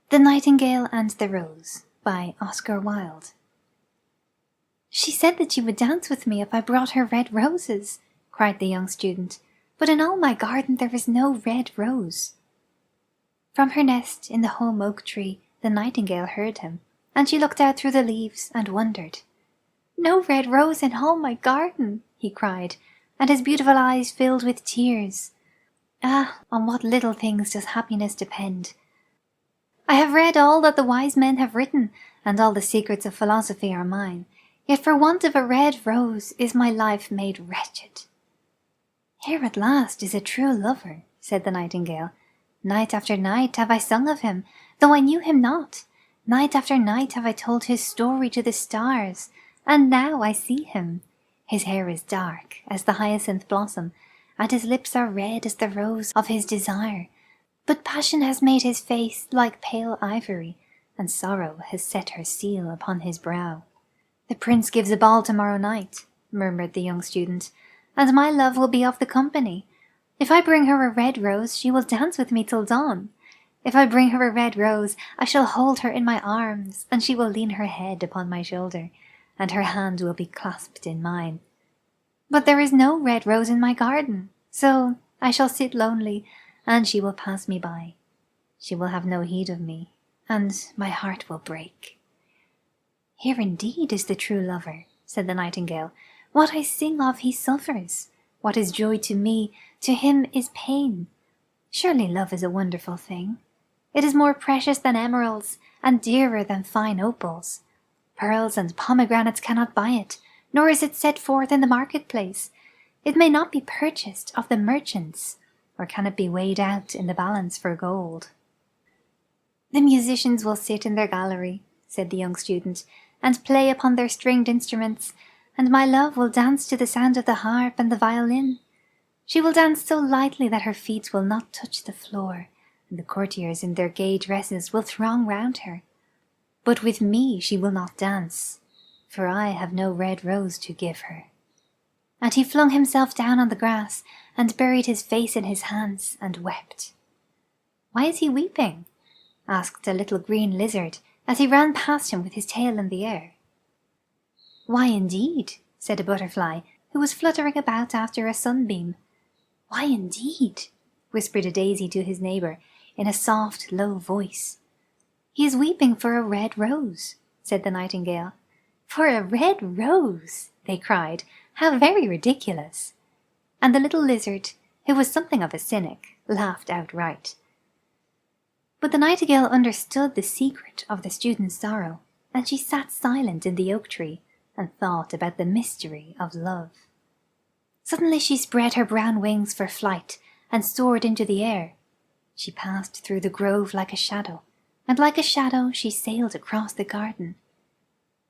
The Nightingale and the Rose by Oscar Wilde. "She said that she would dance with me if I brought her red roses," cried the young student, "but in all my garden there is no red rose." From her nest in the home oak tree the nightingale heard him, and she looked out through the leaves and wondered. "No red rose in all my garden!" he cried, and his beautiful eyes filled with tears. "Ah, on what little things does happiness depend! I have read all that the wise men have written, and all the secrets of philosophy are mine, yet for want of a red rose is my life made wretched." "Here at last is a true lover," said the nightingale. "Night after night have I sung of him, though I knew him not. Night after night have I told his story to the stars, and now I see him. His hair is dark as the hyacinth blossom, and his lips are red as the rose of his desire. But passion has made his face like pale ivory, and sorrow has set her seal upon his brow." "The prince gives a ball tomorrow night," murmured the young student, "and my love will be of the company. If I bring her a red rose, she will dance with me till dawn. If I bring her a red rose, I shall hold her in my arms, and she will lean her head upon my shoulder, and her hand will be clasped in mine. But there is no red rose in my garden, so I shall sit lonely, and she will pass me by. She will have no heed of me, and my heart will break." "Here indeed is the true lover," said the nightingale. "What I sing of he suffers. What is joy to me, to him is pain. Surely love is a wonderful thing. It is more precious than emeralds, and dearer than fine opals. Pearls and pomegranates cannot buy it, nor is it set forth in the marketplace. It may not be purchased of the merchants, or can it be weighed out in the balance for gold." "The musicians will sit in their gallery," said the young student, "and play upon their stringed instruments, and my love will dance to the sound of the harp and the violin. She will dance so lightly that her feet will not touch the floor, and the courtiers in their gay dresses will throng round her. But with me she will not dance, for I have no red rose to give her." And he flung himself down on the grass, and buried his face in his hands, and wept. "Why is he weeping?" asked a little green lizard, as he ran past him with his tail in the air. "Why indeed?" said a butterfly, who was fluttering about after a sunbeam. "Why indeed?" whispered a daisy to his neighbour, in a soft, low voice. "He is weeping for a red rose," said the nightingale. "For a red rose!" they cried. "How very ridiculous!" And the little lizard, who was something of a cynic, laughed outright. But the nightingale understood the secret of the student's sorrow, and she sat silent in the oak tree and thought about the mystery of love. Suddenly she spread her brown wings for flight and soared into the air. She passed through the grove like a shadow, and like a shadow she sailed across the garden.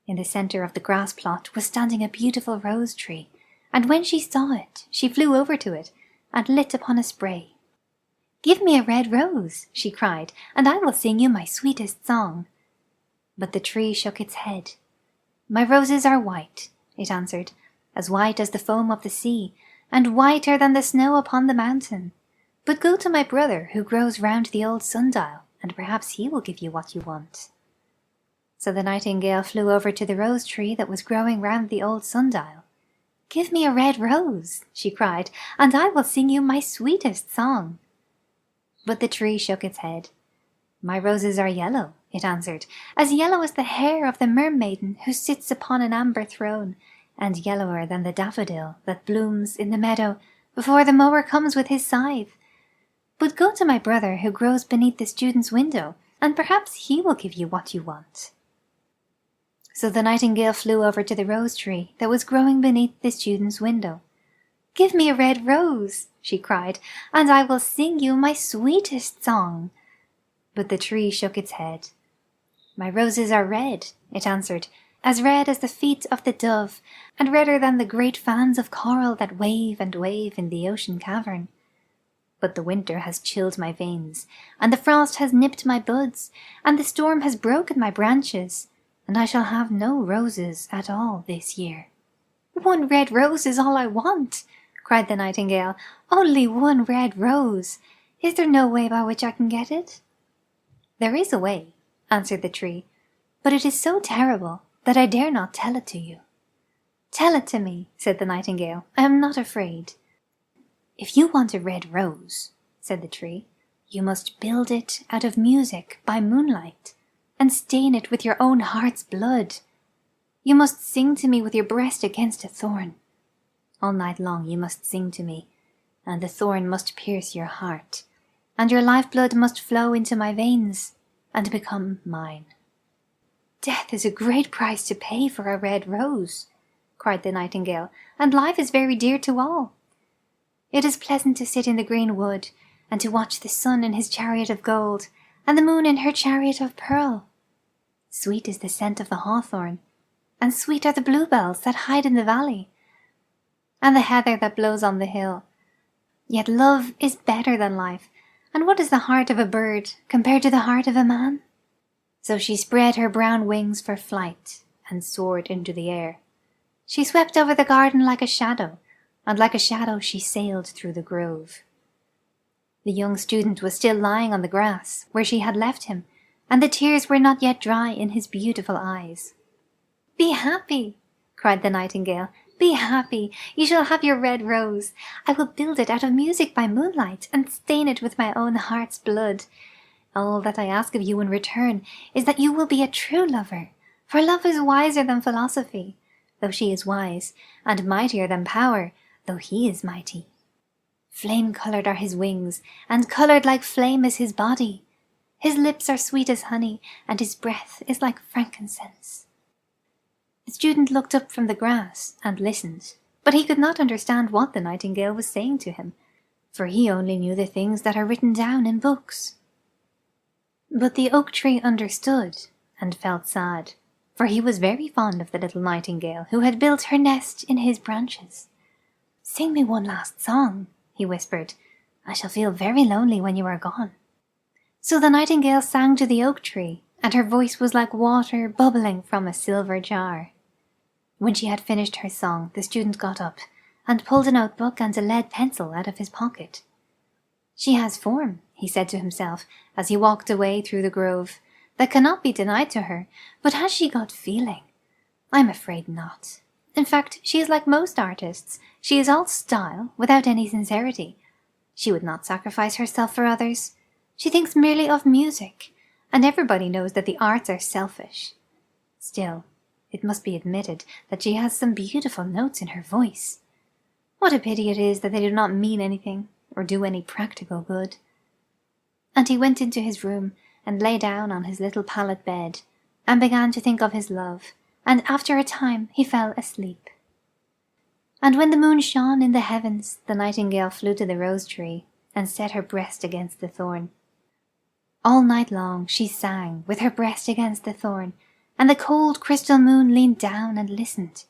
In the centre of the grass plot was standing a beautiful rose tree, and when she saw it, she flew over to it and lit upon a spray. "Give me a red rose," she cried, "and I will sing you my sweetest song." But the tree shook its head. "My roses are white," it answered, "as white as the foam of the sea, and whiter than the snow upon the mountain. But go to my brother who grows round the old sundial, and perhaps he will give you what you want." So the nightingale flew over to the rose tree that was growing round the old sundial. "Give me a red rose," she cried, "and I will sing you my sweetest song." But the tree shook its head. "My roses are yellow," it answered, "as yellow as the hair of the mermaiden who sits upon an amber throne, and yellower than the daffodil that blooms in the meadow before the mower comes with his scythe. But go to my brother who grows beneath the student's window, and perhaps he will give you what you want." So the nightingale flew over to the rose tree that was growing beneath the student's window. "Give me a red rose," she cried, "and I will sing you my sweetest song." But the tree shook its head. "My roses are red," it answered, "as red as the feet of the dove, and redder than the great fans of coral that wave and wave in the ocean cavern. But the winter has chilled my veins, and the frost has nipped my buds, and the storm has broken my branches, and I shall have no roses at all this year." "One red rose is all I want," cried the nightingale. "Only one red rose. Is there no way by which I can get it?" "There is a way," answered the tree, "but it is so terrible that I dare not tell it to you." "Tell it to me," said the Nightingale. "I am not afraid." "If you want a red rose," said the tree, "you must build it out of music by moonlight, and stain it with your own heart's blood. You must sing to me with your breast against a thorn. All night long you must sing to me, and the thorn must pierce your heart, and your lifeblood must flow into my veins and become mine." "Death is a great price to pay for a red rose," cried the Nightingale, "and life is very dear to all. It is pleasant to sit in the green wood, and to watch the sun in his chariot of gold, and the moon in her chariot of pearl. Sweet is the scent of the hawthorn, and sweet are the bluebells that hide in the valley, and the heather that blows on the hill. Yet love is better than life, and what is the heart of a bird compared to the heart of a man?" So she spread her brown wings for flight, and soared into the air. She swept over the garden like a shadow, and like a shadow she sailed through the grove. The young student was still lying on the grass where she had left him, and the tears were not yet dry in his beautiful eyes. "Be happy," cried the Nightingale. "Be happy. You shall have your red rose. I will build it out of music by moonlight, and stain it with my own heart's blood. All that I ask of you in return is that you will be a true lover, for love is wiser than philosophy, though she is wise, and mightier than power, though he is mighty. Flame-coloured are his wings, and coloured like flame is his body. His lips are sweet as honey, and his breath is like frankincense." The student looked up from the grass and listened, but he could not understand what the Nightingale was saying to him, for he only knew the things that are written down in books. But the oak tree understood, and felt sad, for he was very fond of the little Nightingale who had built her nest in his branches. "Sing me one last song," he whispered. "I shall feel very lonely when you are gone." So the Nightingale sang to the oak tree, and her voice was like water bubbling from a silver jar. When she had finished her song, the student got up, and pulled a notebook and a lead pencil out of his pocket. "She has form," he said to himself, as he walked away through the grove, "that cannot be denied to her, but has she got feeling? I'm afraid not. In fact, she is like most artists. She is all style, without any sincerity. She would not sacrifice herself for others. She thinks merely of music, and everybody knows that the arts are selfish. Still, it must be admitted that she has some beautiful notes in her voice. What a pity it is that they do not mean anything, or do any practical good." And he went into his room, and lay down on his little pallet bed, and began to think of his love, and after a time he fell asleep. And when the moon shone in the heavens, the Nightingale flew to the rose tree, and set her breast against the thorn. All night long she sang, with her breast against the thorn, and the cold crystal moon leaned down and listened.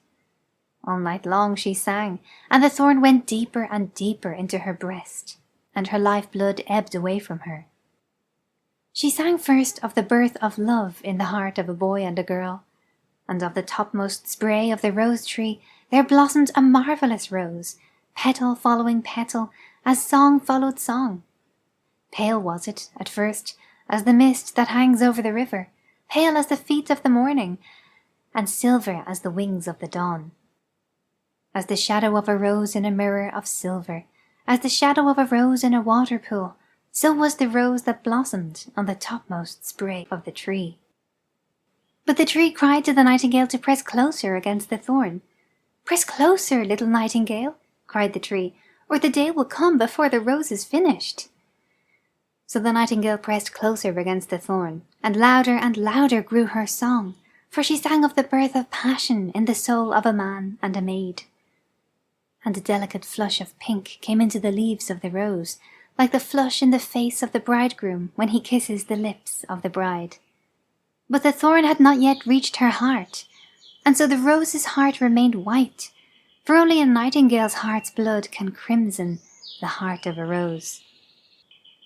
All night long she sang, and the thorn went deeper and deeper into her breast, and her life-blood ebbed away from her. She sang first of the birth of love in the heart of a boy and a girl, and of the topmost spray of the rose tree there blossomed a marvellous rose, petal following petal, as song followed song. Pale was it, at first, as the mist that hangs over the river, pale as the feet of the morning, and silver as the wings of the dawn. As the shadow of a rose in a mirror of silver, as the shadow of a rose in a water pool, so was the rose that blossomed on the topmost spray of the tree. But the tree cried to the Nightingale to press closer against the thorn. "Press closer, little Nightingale," cried the tree, "or the day will come before the rose is finished." So the Nightingale pressed closer against the thorn, and louder grew her song, for she sang of the birth of passion in the soul of a man and a maid. And a delicate flush of pink came into the leaves of the rose, like the flush in the face of the bridegroom when he kisses the lips of the bride. But the thorn had not yet reached her heart, and so the rose's heart remained white, for only a nightingale's heart's blood can crimson the heart of a rose.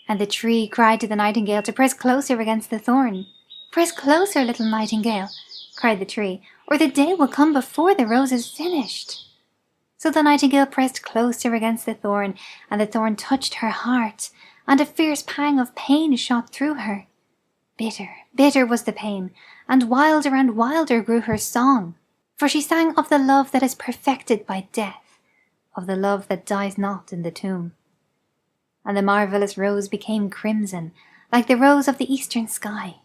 And the tree cried to the Nightingale to press closer against the thorn. "Press closer, little Nightingale," cried the tree, "or the day will come before the rose is finished." So the Nightingale pressed closer against the thorn, and the thorn touched her heart, and a fierce pang of pain shot through her. bitter, bitter was the pain, and wilder grew her song. For she sang of the love that is perfected by death, of the love that dies not in the tomb. And the marvellous rose became crimson, like the rose of the eastern sky.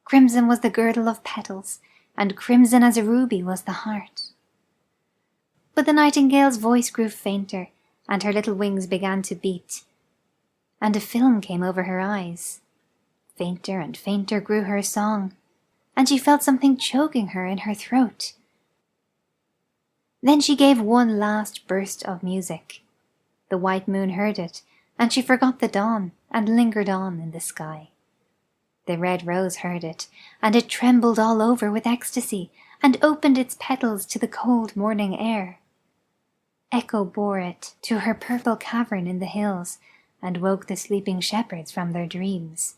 Crimson was the girdle of petals, and crimson as a ruby was the heart. But the nightingale's voice grew fainter, and her little wings began to beat, and a film came over her eyes. Fainter and fainter grew her song, and she felt something choking her in her throat. Then she gave one last burst of music. The white moon heard it, and she forgot the dawn, and lingered on in the sky. The red rose heard it, and it trembled all over with ecstasy, and opened its petals to the cold morning air. Echo bore it to her purple cavern in the hills, and woke the sleeping shepherds from their dreams.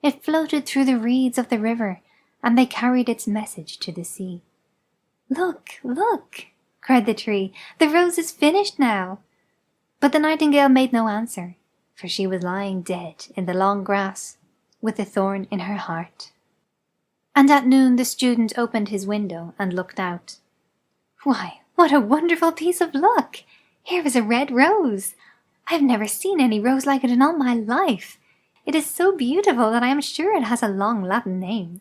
It floated through the reeds of the river, and they carried its message to the sea. "Look, look!" cried the tree, "the rose is finished now." But the nightingale made no answer, for she was lying dead in the long grass, with the thorn in her heart. And at noon the student opened his window and looked out. "Why, what a wonderful piece of luck! Here is a red rose! I have never seen any rose like it in all my life. It is so beautiful that I am sure it has a long Latin name."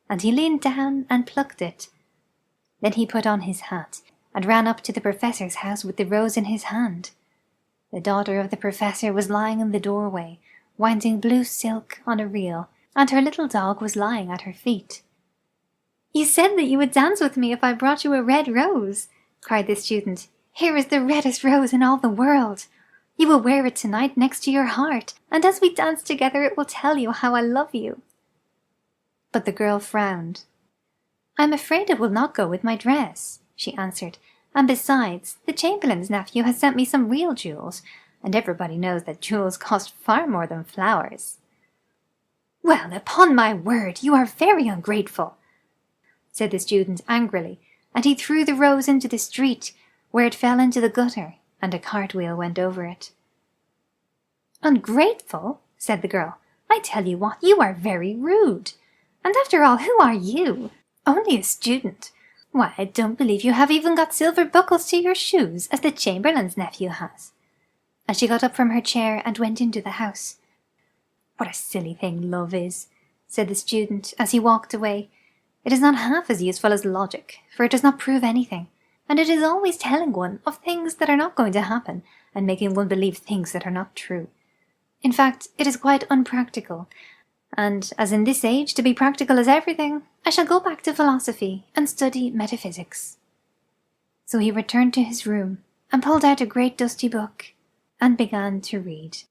And he leaned down and plucked it. Then he put on his hat and ran up to the professor's house with the rose in his hand. The daughter of the professor was lying in the doorway, winding blue silk on a reel, and her little dog was lying at her feet. "You said that you would dance with me if I brought you a red rose," cried the student. "Here is the reddest rose in all the world. You will wear it tonight next to your heart, and as we dance together it will tell you how I love you." But the girl frowned. "I am afraid it will not go with my dress," she answered, "and besides, the chamberlain's nephew has sent me some real jewels, and everybody knows that jewels cost far more than flowers." "Well, upon my word, you are very ungrateful," said the student angrily, and he threw the rose into the street, where it fell into the gutter, and a cartwheel went over it. "Ungrateful?" said the girl. "I tell you what, you are very rude. And after all, who are you? Only a student. Why, I don't believe you have even got silver buckles to your shoes, as the chamberlain's nephew has." And she got up from her chair and went into the house. "What a silly thing love is," said the student as he walked away. "It is not half as useful as logic, for it does not prove anything, and it is always telling one of things that are not going to happen, and making one believe things that are not true. In fact, it is quite unpractical, and as in this age to be practical is everything, I shall go back to philosophy and study metaphysics." So he returned to his room and pulled out a great dusty book and began to read.